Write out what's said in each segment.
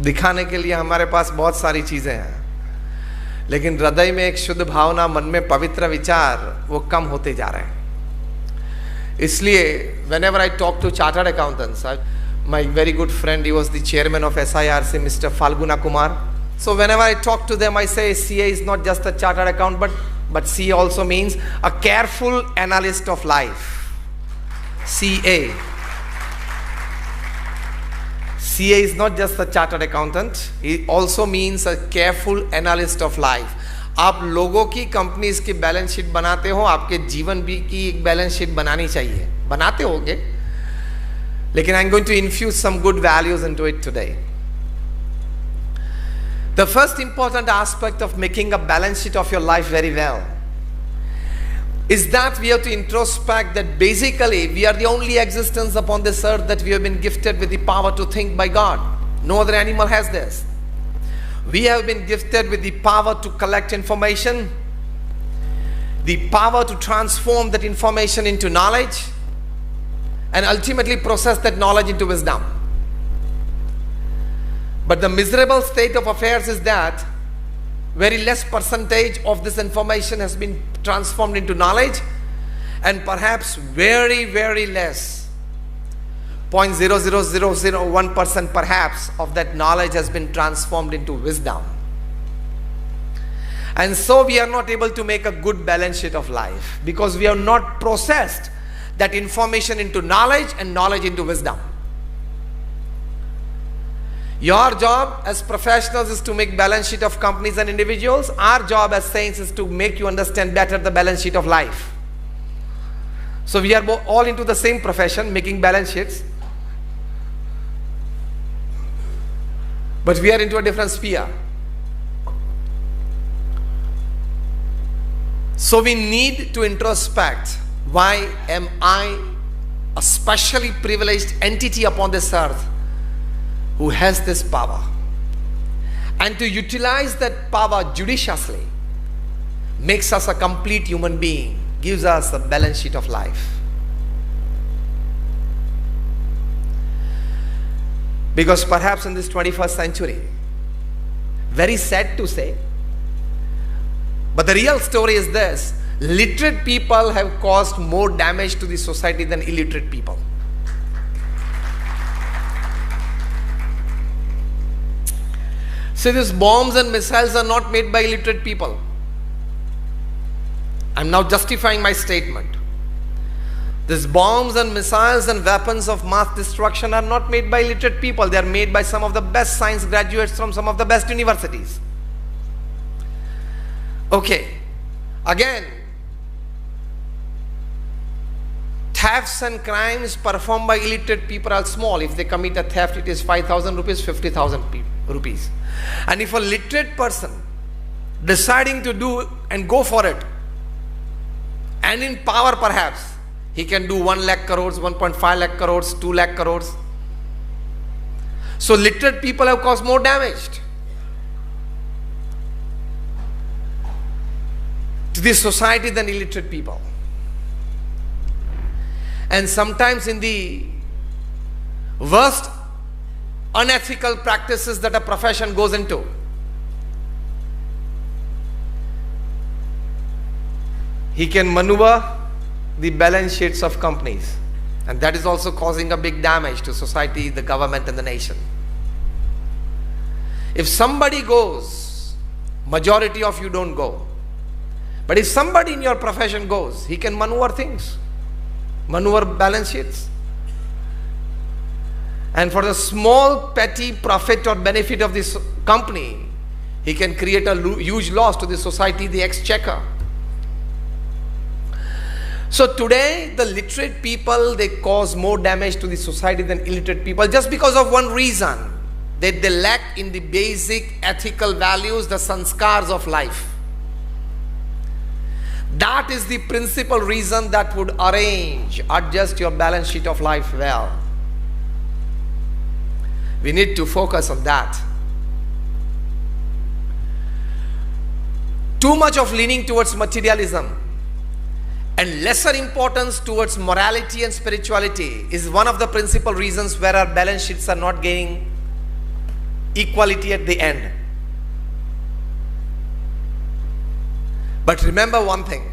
दिखाने के लिए हमारे पास बहुत सारी चीजें हैं, लेकिन हृदय में एक शुद्ध भावना, मन में पवित्र विचार, वो कम होते जा रहे हैं। इसलिए whenever I talk to chartered accountants, my very good friend, he was the chairman of SIRC, Mr. Falguna Kumar. So whenever I talk to them, I say CA is not just a chartered accountant, but CA also means a careful analyst of life. CA is not just a chartered accountant, it also means a careful analyst of life. आप लोगों की companies की balance sheet बनाते हो, आपके जीवन भी की एक बैलेंस शीट बनानी चाहिए, बनाते होगे, लेकिन I'm going to infuse some good values into it today. The first important aspect of making a balance sheet of your life very well is that we have to introspect that basically we are the only existence upon this earth that we have been gifted with the power to think by God. No other animal has this. We have been gifted with the power to collect information, the power to transform that information into knowledge, and ultimately process that knowledge into wisdom. But the miserable state of affairs is that very less percentage of this information has been transformed into knowledge, and perhaps very, very less, 0.00001% perhaps of that knowledge has been transformed into wisdom. And so we are not able to make a good balance sheet of life because we have not processed that information into knowledge and knowledge into wisdom. Your job as professionals is to make balance sheet of companies and individuals. Our job as saints is to make you understand better the balance sheet of life. So we are all into the same profession, making balance sheets, but we are into a different sphere. So we need to introspect, why am I a specially privileged entity upon this earth who has this power? And to utilize that power judiciously makes us a complete human being, gives us a balance sheet of life. Because perhaps in this 21st century, very sad to say, but the real story is this: literate people have caused more damage to the society than illiterate people. See, these bombs and missiles are not made by illiterate people. I'm now justifying my statement. These bombs and missiles and weapons of mass destruction are not made by illiterate people. They are made by some of the best science graduates from some of the best universities. Okay, again, thefts and crimes performed by illiterate people are small. If they commit a theft, it is 5,000 rupees, 50,000 rupees. And if a literate person deciding to do and go for it, and in power perhaps, he can do 1 lakh crores, 1.5 lakh crores, 2 lakh crores. So literate people have caused more damage to this society than illiterate people. And sometimes in the worst unethical practices that a profession goes into, he can maneuver the balance sheets of companies, and that is also causing a big damage to society, the government and the nation. If somebody goes, majority of you don't go. But if somebody in your profession goes, he can maneuver things, maneuver balance sheets. And for the small petty profit or benefit of this company, he can create a huge loss to the society, the exchequer. So today, the literate people, they cause more damage to the society than illiterate people, just because of one reason, that they lack in the basic ethical values, the sanskars of life. That is the principal reason that would adjust your balance sheet of life well. We need to focus on that. Too much of leaning towards materialism and lesser importance towards morality and spirituality is one of the principal reasons where our balance sheets are not gaining equality at the end. But remember one thing.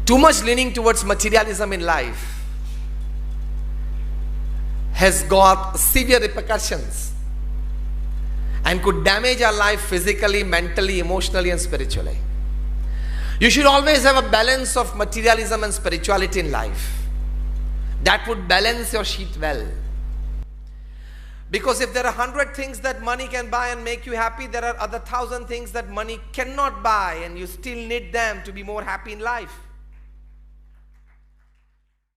Too much leaning towards materialism in life has got severe repercussions and could damage our life physically, mentally, emotionally, and spiritually. You should always have a balance of materialism and spirituality in life. That would balance your sheet well. Because if there are 100 things that money can buy and make you happy, there are other 1,000 things that money cannot buy, and you still need them to be more happy in life.